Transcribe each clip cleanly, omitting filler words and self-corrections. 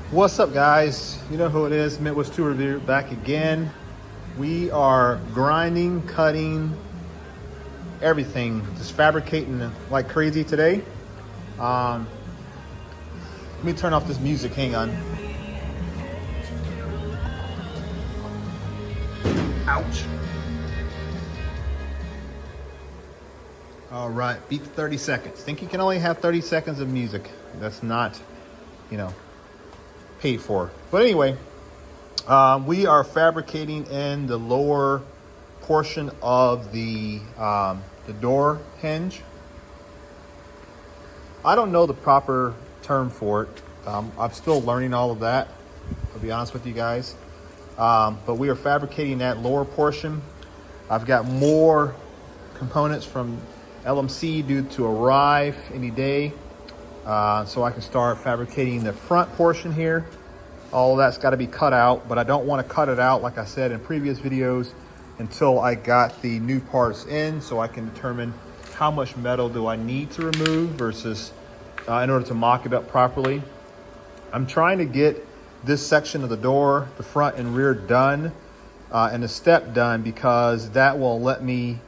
What's up, guys? You know who it is. Midwest 2 Review back again. We are grinding, cutting, everything, just fabricating like crazy today. Let me turn off this music. Hang on. Ouch. All right, beat 30 seconds. Think you can only have 30 seconds of music. That's not, paid for. But anyway, we are fabricating in the lower portion of the door hinge. I don't know the proper term for it. I'm still learning all of that, to be honest with you guys. But we are fabricating that lower portion. I've got more components from LMC due to arrive any day. So I can start fabricating the front portion here. All of that's got to be cut out, but I don't want to cut it out, like I said in previous videos, until I got the new parts in, so I can determine how much metal do I need to remove versus in order to mock it up properly. I'm trying to get this section of the door, the front and rear, done and the step done, because that will allow me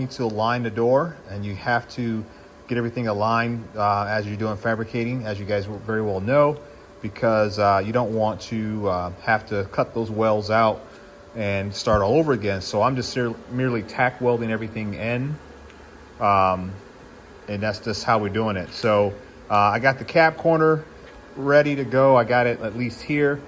to align the door, and you have to get everything aligned as you're doing fabricating, as you guys very well know, because you don't want to have to cut those welds out and start all over again. So I'm just merely tack welding everything in, and that's just how we're doing it. So I got the cab corner ready to go. I got it at least here.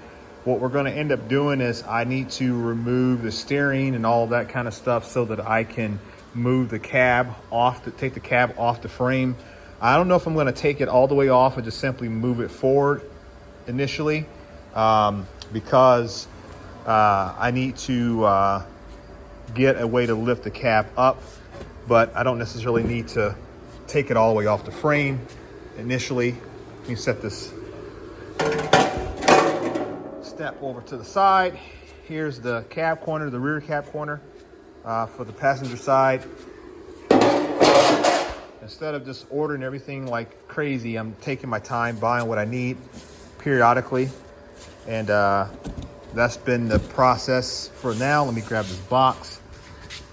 What we're going to end up doing is I need to remove the steering and all that kind of stuff so that I can move the cab off, take the cab off the frame. I don't know if I'm going to take it all the way off or just simply move it forward initially, because I need to get a way to lift the cab up, but I don't necessarily need to take it all the way off the frame initially. Let me set this step over to the side. Here's the cab corner, the rear cab corner for the passenger side. Instead of just ordering everything like crazy, I'm taking my time buying what I need periodically, and that's been the process for now. Let me grab this box,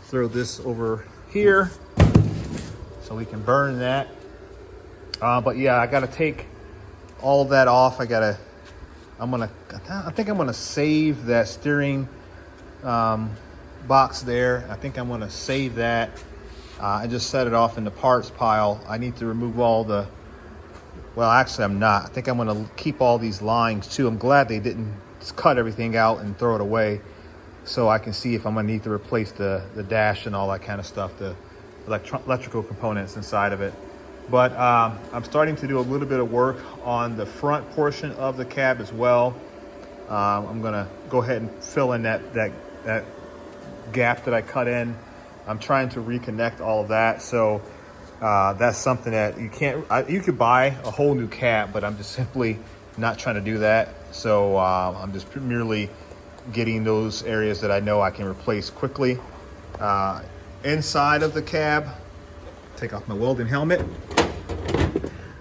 throw this over here so we can burn that. But yeah, I got to take all of that off. I think I'm gonna save that steering box there. I think I'm gonna save that. I just set it off in the parts pile. I need to remove all the, well, actually I'm not. I think I'm gonna keep all these lines too. I'm glad they didn't cut everything out and throw it away, so I can see if I'm gonna need to replace the dash and all that kind of stuff, the electrical components inside of it. But I'm starting to do a little bit of work on the front portion of the cab as well. I'm gonna go ahead and fill in that gap that I cut in. I'm trying to reconnect all of that. So that's something that you could buy a whole new cab, but I'm just simply not trying to do that. So I'm just merely getting those areas that I know I can replace quickly. Inside of the cab, take off my welding helmet.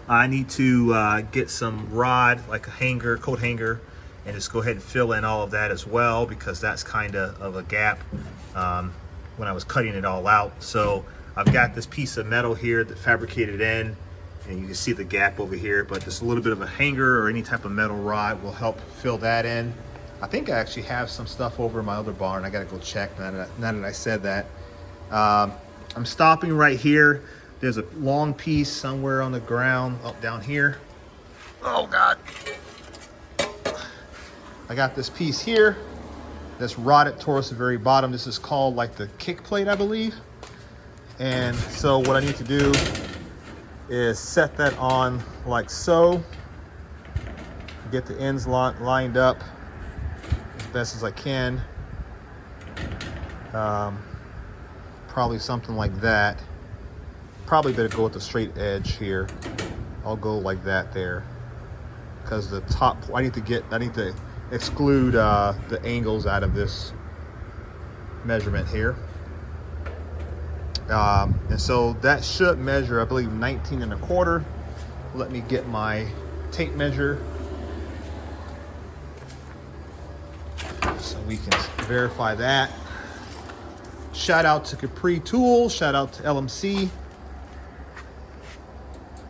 I need to get some rod, like a hanger, coat hanger, and just go ahead and fill in all of that as well, because that's kind of a gap when I was cutting it all out. So I've got this piece of metal here that fabricated in, and you can see the gap over here, but just a little bit of a hanger or any type of metal rod will help fill that in. I think I actually have some stuff over in my other barn. I gotta go check now that I said that. I'm stopping right here. There's a long piece somewhere on the ground up down here. Oh God. I got this piece here that's rotted towards the very bottom. This is called like the kick plate, I believe. And so what I need to do is set that on like so. Get the ends lined up as best as I can. Probably something like that. Probably better go with the straight edge here. I'll go like that there, because the top, I need to exclude the angles out of this measurement here. And so that should measure, I believe, 19 1/4. Let me get my tape measure we can verify that. Shout out to Capri Tools, shout out to LMC,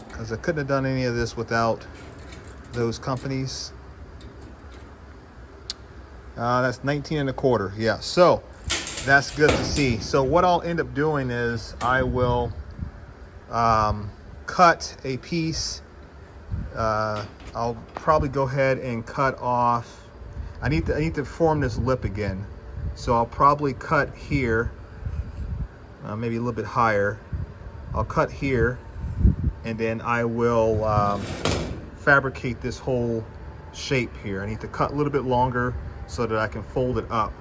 because I couldn't have done any of this without those companies. That's 19 1/4. Yeah, so that's good to see. So what I'll end up doing is I will cut a piece. I'll probably go ahead and cut off. I need to form this lip again. So I'll probably cut here, maybe a little bit higher. I'll cut here, and then I will fabricate this whole shape here. I need to cut a little bit longer so that I can fold it up.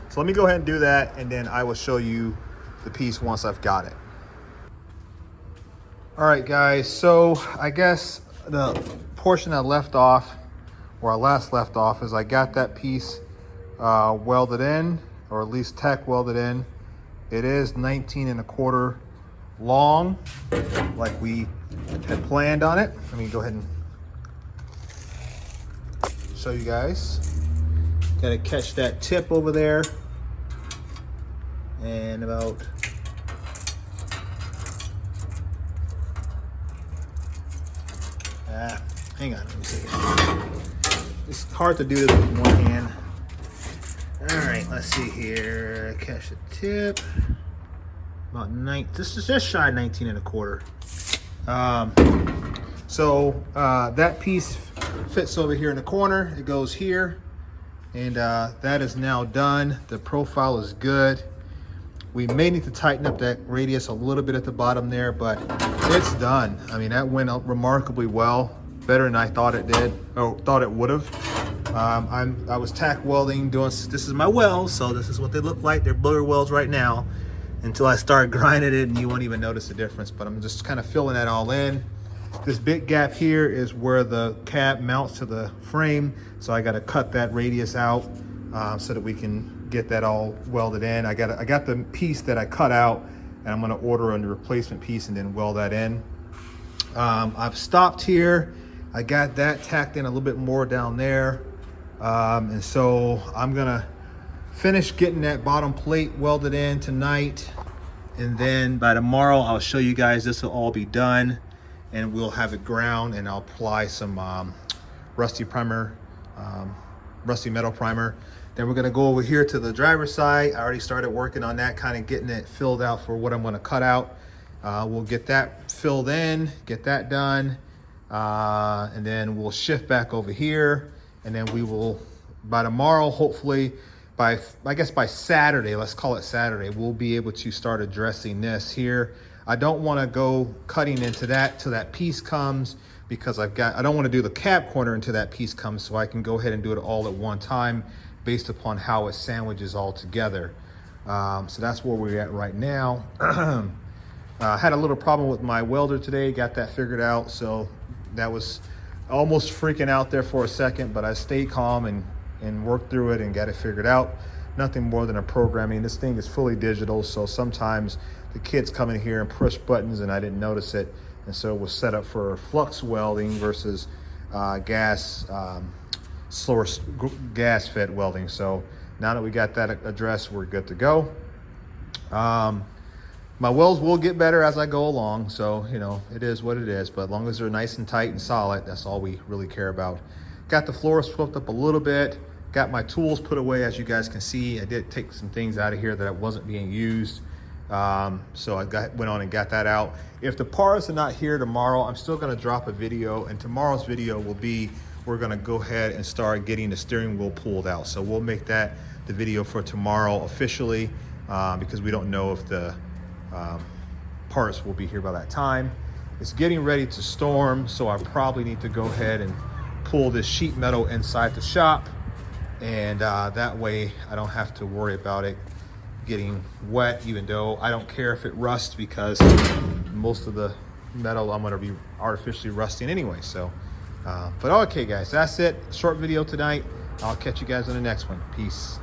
So let me go ahead and do that, and then I will show you the piece once I've got it. All right, guys, so I guess the portion I left off, where I last left off, is I got that piece welded in, or at least tack welded in. It is 19 1/4 long, like we had planned on it. Let me go ahead and show you guys. Gotta catch that tip over there, and about hang on, let me see. It's hard to do this with one hand. All right, let's see here. Catch the tip. About this is just shy of 19 1/4. That piece fits over here in the corner. It goes here, and that is now done. The profile is good. We may need to tighten up that radius a little bit at the bottom there, but it's done. I mean, that went out remarkably well, better than I thought it did, or thought it would have. I was tack welding, this is my welds, so this is what they look like. They're butter welds right now, until I start grinding it, and you won't even notice the difference, but I'm just kind of filling that all in. This big gap here is where the cab mounts to the frame, so I got to cut that radius out so that we can get that all welded in. I got the piece that I cut out, and I'm going to order a replacement piece and then weld that in. I've stopped here. I got that tacked in a little bit more down there, and so I'm gonna finish getting that bottom plate welded in tonight, and then by tomorrow I'll show you guys this will all be done, and we'll have it ground, and I'll apply some rusty metal primer. Then we're gonna go over here to the driver's side. I already started working on that, kind of getting it filled out for what I'm gonna cut out. We'll get that filled in, get that done, and then we'll shift back over here, and then we will, by tomorrow, hopefully, I guess by Saturday, let's call it Saturday, we'll be able to start addressing this here. I don't want to go cutting into that till that piece comes, because I don't want to do the cab corner until that piece comes, so I can go ahead and do it all at one time based upon how it sandwiches all together. So that's where we're at right now. Had a little problem with my welder today, got that figured out, so that was almost freaking out there for a second, but I stayed calm and worked through it and got it figured out. Nothing more than a programming. This thing is fully digital, so sometimes the kids come in here and push buttons and I didn't notice it, and so it was set up for flux welding versus slower gas fed welding. So now that we got that addressed, we're good to go. My welds will get better as I go along, so you know, it is what it is, but as long as they're nice and tight and solid, that's all we really care about. Got the floor swept up a little bit, got my tools put away. As you guys can see, I did take some things out of here that wasn't being used, so I went on and got that out. If the parts are not here tomorrow, I'm still going to drop a video, and tomorrow's video will be, we're going to go ahead and start getting the steering wheel pulled out. So we'll make that the video for tomorrow officially, because we don't know if the parts will be here by that time. It's getting ready to storm, so I probably need to go ahead and pull this sheet metal inside the shop, and that way I don't have to worry about it getting wet, even though I don't care if it rusts, because most of the metal I'm going to be artificially rusting anyway. So but okay guys, that's it. Short video tonight. I'll catch you guys on the next one. Peace.